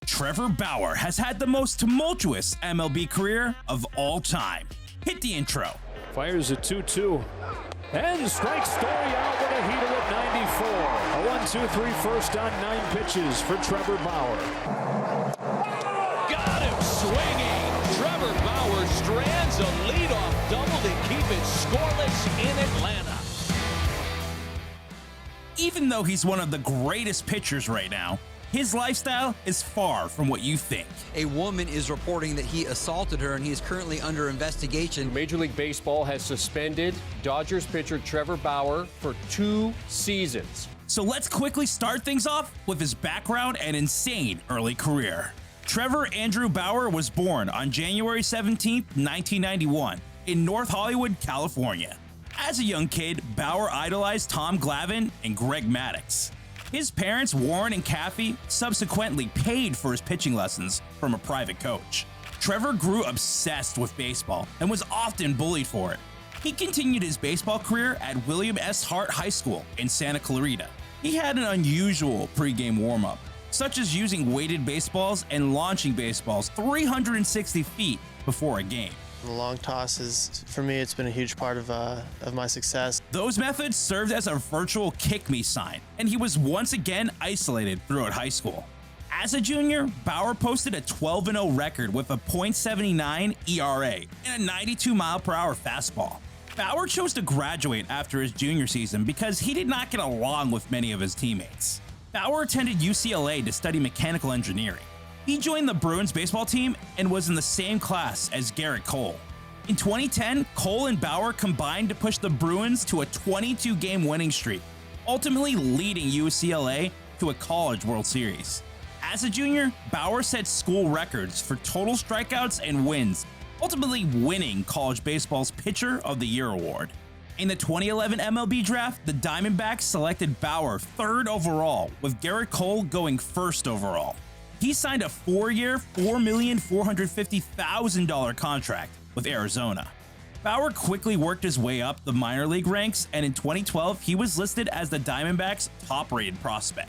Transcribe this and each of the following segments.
Trevor Bauer has had the most tumultuous MLB career of all time. Hit the intro. Fires a 2-2. And strikes Story out with a heater at 94. A 1-2-3 first on 9 pitches for Trevor Bauer. Got him swinging. Trevor Bauer strands a leadoff double to keep it scoreless in Atlanta. Even though he's one of the greatest pitchers right now, his lifestyle is far from what you think. A woman is reporting that he assaulted her, and he is currently under investigation. Major League Baseball has suspended Dodgers pitcher Trevor Bauer for 2 seasons. So let's quickly start things off with his background and insane early career. Trevor Andrew Bauer was born on January 17, 1991, in North Hollywood, California. As a young kid, Bauer idolized Tom Glavine and Greg Maddux. His parents, Warren and Kathy, subsequently paid for his pitching lessons from a private coach. Trevor grew obsessed with baseball and was often bullied for it. He continued his baseball career at William S. Hart High School in Santa Clarita. He had an unusual pregame warm-up, such as using weighted baseballs and launching baseballs 360 feet before a game. The long toss is, for me, it's been a huge part of my success. Those methods served as a virtual kick-me sign, and he was once again isolated throughout high school. As a junior, Bauer posted a 12-0 record with a .79 ERA and a 92-mile-per-hour fastball. Bauer chose to graduate after his junior season because he did not get along with many of his teammates. Bauer attended UCLA to study mechanical engineering. He joined the Bruins baseball team and was in the same class as Garrett Cole. In 2010, Cole and Bauer combined to push the Bruins to a 22-game winning streak, ultimately leading UCLA to a College World Series. As a junior, Bauer set school records for total strikeouts and wins, ultimately winning college baseball's Pitcher of the Year award. In the 2011 MLB draft, the Diamondbacks selected Bauer 3rd overall, with Garrett Cole going 1st overall. He signed a 4-year, $4,450,000 contract with Arizona. Bauer quickly worked his way up the minor league ranks, and in 2012, he was listed as the Diamondbacks' top-rated prospect.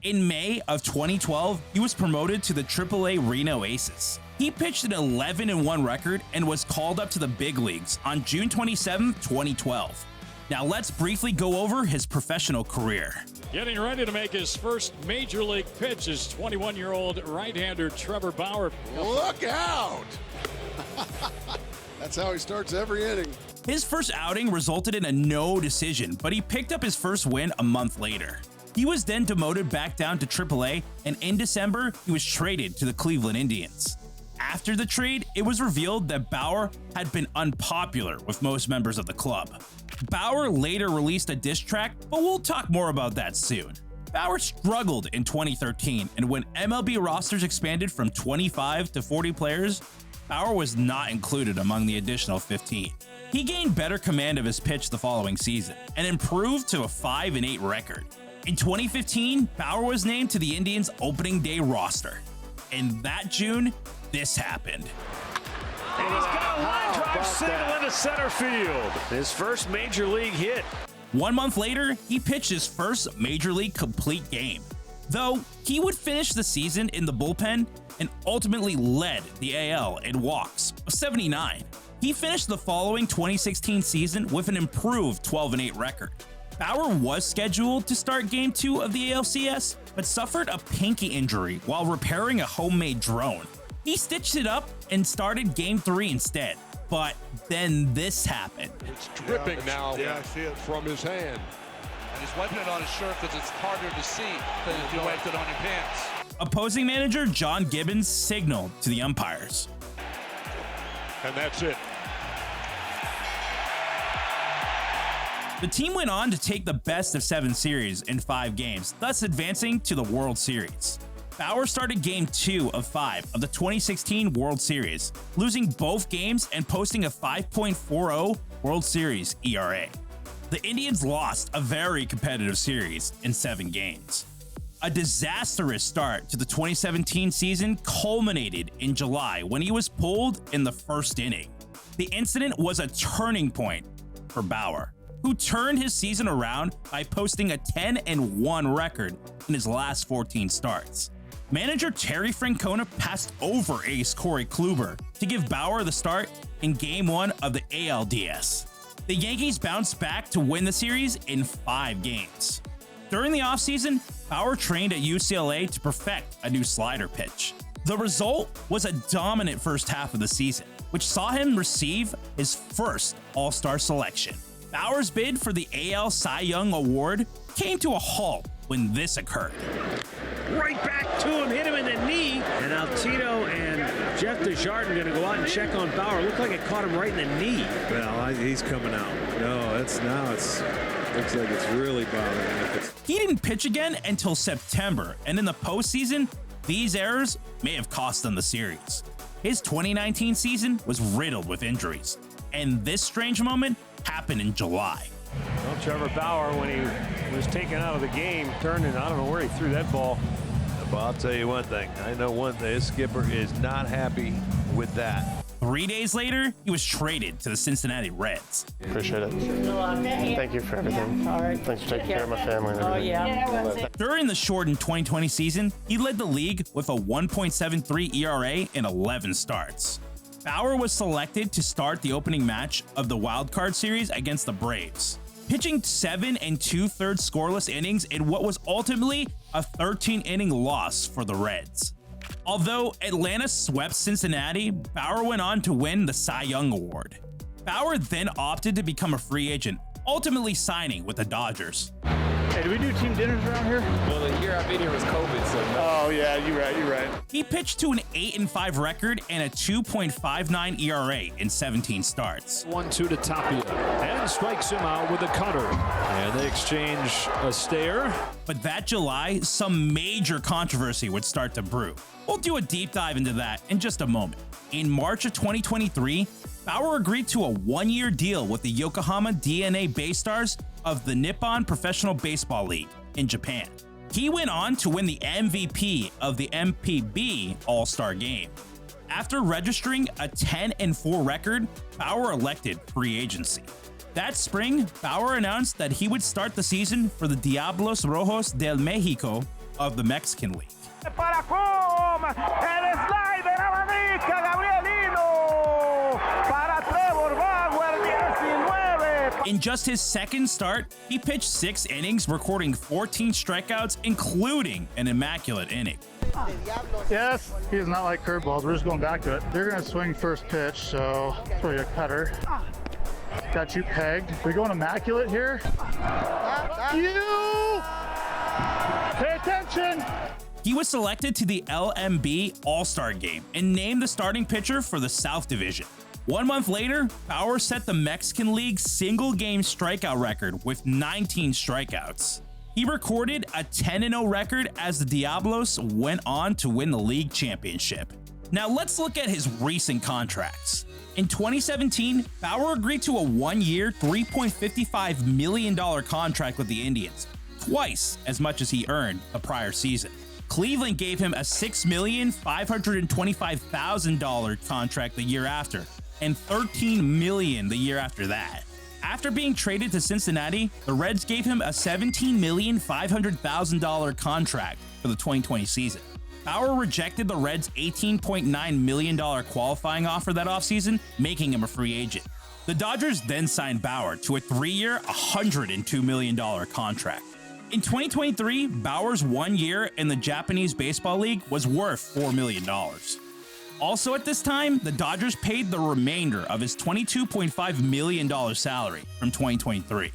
In May of 2012, he was promoted to the AAA Reno Aces. He pitched an 11-1 record and was called up to the big leagues on June 27, 2012. Now let's briefly go over his professional career. Getting ready to make his first major league pitch is 21-year-old right-hander Trevor Bauer. Look out! That's how he starts every inning. His first outing resulted in a no decision, but he picked up his first win a month later. He was then demoted back down to AAA, and in December, he was traded to the Cleveland Indians. After the trade, it was revealed that Bauer had been unpopular with most members of the club. Bauer later released a diss track, but we'll talk more about that soon. Bauer struggled in 2013, and when MLB rosters expanded from 25 to 40 players, Bauer was not included among the additional 15. He gained better command of his pitch the following season, and improved to a 5-8 record. In 2015, Bauer was named to the Indians' opening day roster. In that June, this happened. And he's got a line drive single into center field. His first major league hit. 1 month later, he pitched his first major league complete game. Though, he would finish the season in the bullpen and ultimately led the AL in walks, 79. He finished the following 2016 season with an improved 12-8 record. Bauer was scheduled to start Game 2 of the ALCS, but suffered a pinky injury while repairing a homemade drone. He stitched it up and started Game 3 instead, but then this happened. It's dripping now I see it from his hand. And he's wiping it on his shirt because it's harder to see than if you wiped it on your pants. Opposing manager John Gibbons signaled to the umpires. And that's it. The team went on to take the best-of-7 series in 5 games, thus advancing to the World Series. Bauer started Game 2 of 5 of the 2016 World Series, losing both games and posting a 5.40 World Series ERA. The Indians lost a very competitive series in 7 games. A disastrous start to the 2017 season culminated in July when he was pulled in the first inning. The incident was a turning point for Bauer, who turned his season around by posting a 10-1 record in his last 14 starts. Manager Terry Francona passed over ace Corey Kluber to give Bauer the start in Game 1 of the ALDS. The Yankees bounced back to win the series in 5 games. During the offseason, Bauer trained at UCLA to perfect a new slider pitch. The result was a dominant first half of the season, which saw him receive his first All-Star selection. Bauer's bid for the AL Cy Young Award came to a halt when this occurred. Right back to him, hit him in the knee, and now Tito and Jeff Desjardins going to go out and check on Bauer. Looked like it caught him right in the knee. Well, he's coming out. No, it's looks like it's really bothering him. He didn't pitch again until September, and in the postseason, these errors may have cost them the series. His 2019 season was riddled with injuries, and this strange moment happened in July. Well, Trevor Bauer, when he was taken out of the game, turned and I don't know where he threw that ball. Well, I'll tell you one thing. I know one thing. His skipper is not happy with that. 3 days later, he was traded to the Cincinnati Reds. Appreciate it. Thank you for everything. All right. Thanks for taking care of my family and everything. During the shortened 2020 season, he led the league with a 1.73 ERA in 11 starts. Bauer was selected to start the opening match of the Wild Card Series against the Braves, pitching 7 2/3 scoreless innings in what was ultimately a 13-inning loss for the Reds. Although Atlanta swept Cincinnati, Bauer went on to win the Cy Young Award. Bauer then opted to become a free agent, ultimately signing with the Dodgers. Hey, do we do team dinners around here? Well, the year I've been here was COVID, so no. Oh, yeah, you're right. He pitched to an 8-5 record and a 2.59 ERA in 17 starts. 1-2 to Tapia, and strikes him out with a cutter. And they exchange a stare. But that July, some major controversy would start to brew. We'll do a deep dive into that in just a moment. In March of 2023, Bauer agreed to a 1-year deal with the Yokohama DNA BayStars of the Nippon Professional Baseball League in Japan. He went on to win the MVP of the MPB All-Star Game. After registering a 10-4 record, Bauer elected free agency. That spring, Bauer announced that he would start the season for the Diablos Rojos del México of the Mexican League. In just his second start, he pitched 6 innings, recording 14 strikeouts, including an immaculate inning. Yes, he does not like curveballs. We're just going back to it. They're going to swing first pitch, so throw you a cutter. Got you pegged. We going immaculate here? You! Pay attention! He was selected to the LMB All-Star Game and named the starting pitcher for the South Division. 1 month later, Bauer set the Mexican League single-game strikeout record with 19 strikeouts. He recorded a 10-0 record as the Diablos went on to win the league championship. Now let's look at his recent contracts. In 2017, Bauer agreed to a 1-year, $3.55 million contract with the Indians, twice as much as he earned the prior season. Cleveland gave him a $6,525,000 contract the year after, and $13 million the year after that. After being traded to Cincinnati, the Reds gave him a $17,500,000 contract for the 2020 season. Bauer rejected the Reds' $18.9 million qualifying offer that offseason, making him a free agent. The Dodgers then signed Bauer to a 3-year, $102 million contract. In 2023, Bauer's 1 year in the Japanese Baseball League was worth $4 million. Also at this time, the Dodgers paid the remainder of his $22.5 million salary from 2023.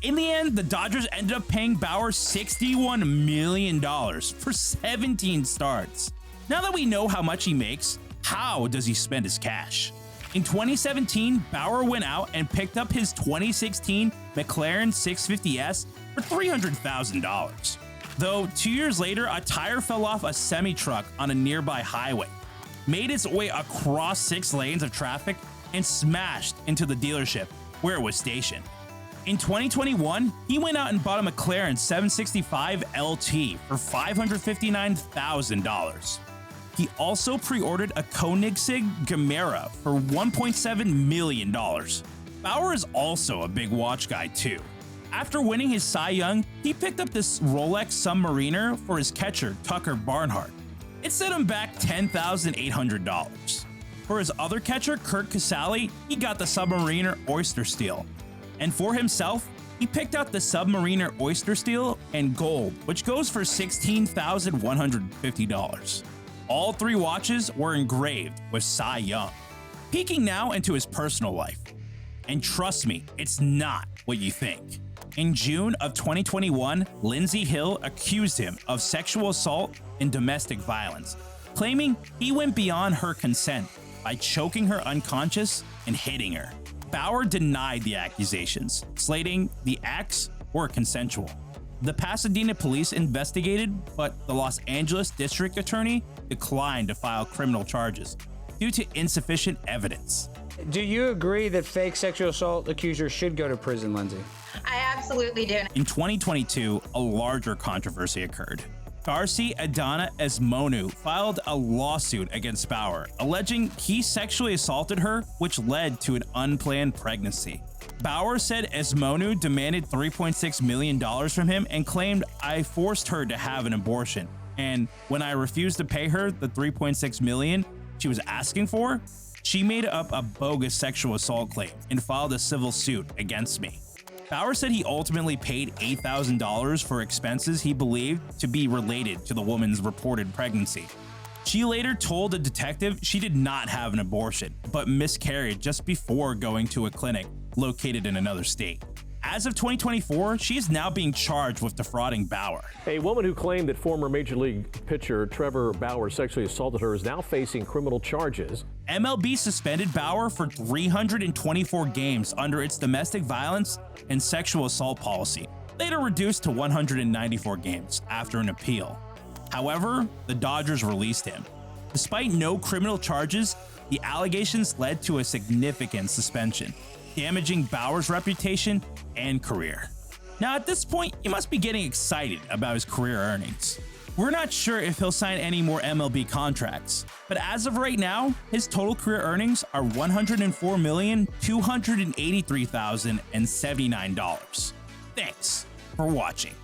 In the end, the Dodgers ended up paying Bauer $61 million for 17 starts. Now that we know how much he makes, how does he spend his cash? In 2017, Bauer went out and picked up his 2016 McLaren 650S for $300,000. Though 2 years later, a tire fell off a semi-truck on a nearby highway, made its way across 6 lanes of traffic, and smashed into the dealership where it was stationed. In 2021, he went out and bought a McLaren 765 LT for $559,000. He also pre-ordered a Koenigsegg Gemera for $1.7 million. Bauer is also a big watch guy too. After winning his Cy Young, he picked up this Rolex Submariner for his catcher, Tucker Barnhart. It set him back $10,800. For his other catcher, Kurt Casale, he got the Submariner Oyster Steel. And for himself, he picked out the Submariner Oyster Steel and Gold, which goes for $16,150. All three watches were engraved with Cy Young. Peeking now into his personal life. And trust me, it's not what you think. In June of 2021, Lindsey Hill accused him of sexual assault and domestic violence, claiming he went beyond her consent by choking her unconscious and hitting her. Bauer denied the accusations, stating the acts were consensual. The Pasadena police investigated, but the Los Angeles district attorney declined to file criminal charges due to insufficient evidence. Do you agree that fake sexual assault accusers should go to prison, Lindsay? I absolutely do. In 2022, a larger controversy occurred. Darcy Adana Esmonu filed a lawsuit against Bauer, alleging he sexually assaulted her, which led to an unplanned pregnancy. Bauer said Esmonu demanded $3.6 million from him and claimed, "I forced her to have an abortion, and when I refused to pay her the $3.6 million she was asking for, she made up a bogus sexual assault claim and filed a civil suit against me." Bauer said he ultimately paid $8,000 for expenses he believed to be related to the woman's reported pregnancy. She later told a detective she did not have an abortion, but miscarried just before going to a clinic located in another state. As of 2024, she is now being charged with defrauding Bauer. A woman who claimed that former Major League pitcher Trevor Bauer sexually assaulted her is now facing criminal charges. MLB suspended Bauer for 324 games under its domestic violence and sexual assault policy, later reduced to 194 games after an appeal. However, the Dodgers released him. Despite no criminal charges, the allegations led to a significant suspension, damaging Bauer's reputation and career. Now at this point, you must be getting excited about his career earnings. We're not sure if he'll sign any more MLB contracts, but as of right now, his total career earnings are $104,283,079. Thanks for watching.